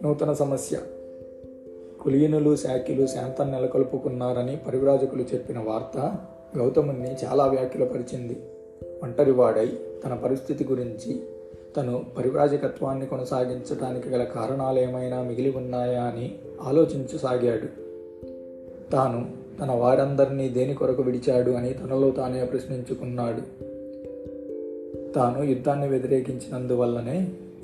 నూతన సమస్య. కులీనులు శాక్యులు శాంతం నెలకొల్పుకున్నారని పరివ్రాజకులు చెప్పిన వార్త గౌతముని చాలా వ్యాఖ్యలపరిచింది. ఒంటరివాడై తన పరిస్థితి గురించి, తను పరివ్రాజకత్వాన్ని కొనసాగించడానికి గల కారణాలేమైనా మిగిలి ఉన్నాయా అని ఆలోచించసాగాడు. తాను తన వారందరినీ దేని కొరకు విడిచాడు అని తనలో తానే ప్రశ్నించుకున్నాడు. తాను యుద్ధాన్ని వ్యతిరేకించినందువల్లనే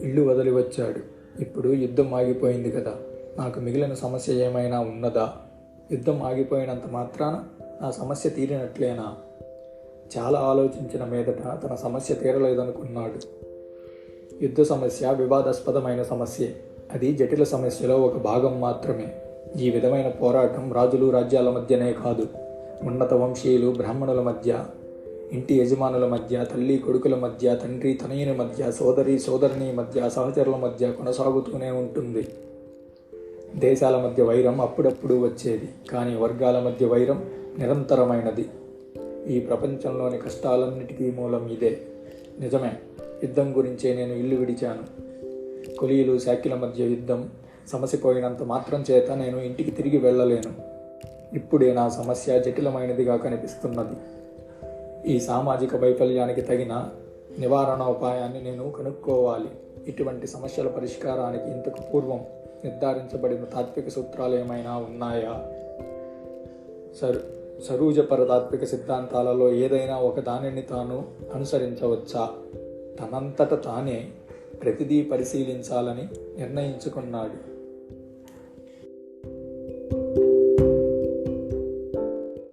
ఇల్లు వదిలి వచ్చాడు. ఇప్పుడు యుద్ధం ఆగిపోయింది కదా, నాకు మిగిలిన సమస్య ఏమైనా ఉన్నదా? యుద్ధం ఆగిపోయినంత మాత్రాన నా సమస్య తీరినట్లేనా? చాలా ఆలోచించిన మీదట తన సమస్య తీరలేదనుకున్నాడు. యుద్ధ సమస్య వివాదాస్పదమైన సమస్యే. అది జటిల సమస్యలో ఒక భాగం మాత్రమే. ఈ విధమైన పోరాటం రాజులు రాజ్యాల మధ్యనే కాదు, ఉన్నత వంశీయులు బ్రాహ్మణుల మధ్య, ఇంటి యజమానుల మధ్య, తల్లి కొడుకుల మధ్య, తండ్రి తనయుని మధ్య, సోదరి సోదరుని మధ్య, సహచరుల మధ్య కొనసాగుతూనే ఉంటుంది. దేశాల మధ్య వైరం అప్పుడప్పుడు వచ్చేది, కానీ వర్గాల మధ్య వైరం నిరంతరమైనది. ఈ ప్రపంచంలోని కష్టాలన్నిటికీ మూలం ఇదే. నిజమే, యుద్ధం గురించే నేను ఇల్లు విడిచాను. కులీలు శాక్యుల మధ్య యుద్ధం సమసిపోయినంత మాత్రం చేత నేను ఇంటికి తిరిగి వెళ్ళలేను. ఇప్పుడే నా సమస్య జటిలమైనదిగా కనిపిస్తున్నది. ఈ సామాజిక వైఫల్యానికి తగిన నివారణోపాయాన్ని నేను కనుక్కోవాలి. ఇటువంటి సమస్యల పరిష్కారానికి ఇంతకు పూర్వం నిర్ధారించబడిన తాత్విక సూత్రాలు ఏమైనా ఉన్నాయా? సరూజపర తాత్విక సిద్ధాంతాలలో ఏదైనా ఒక దానిని తాను అనుసరించవచ్చా? తనంతట తానే ప్రతిదీ పరిశీలించాలని నిర్ణయించుకున్నాడు.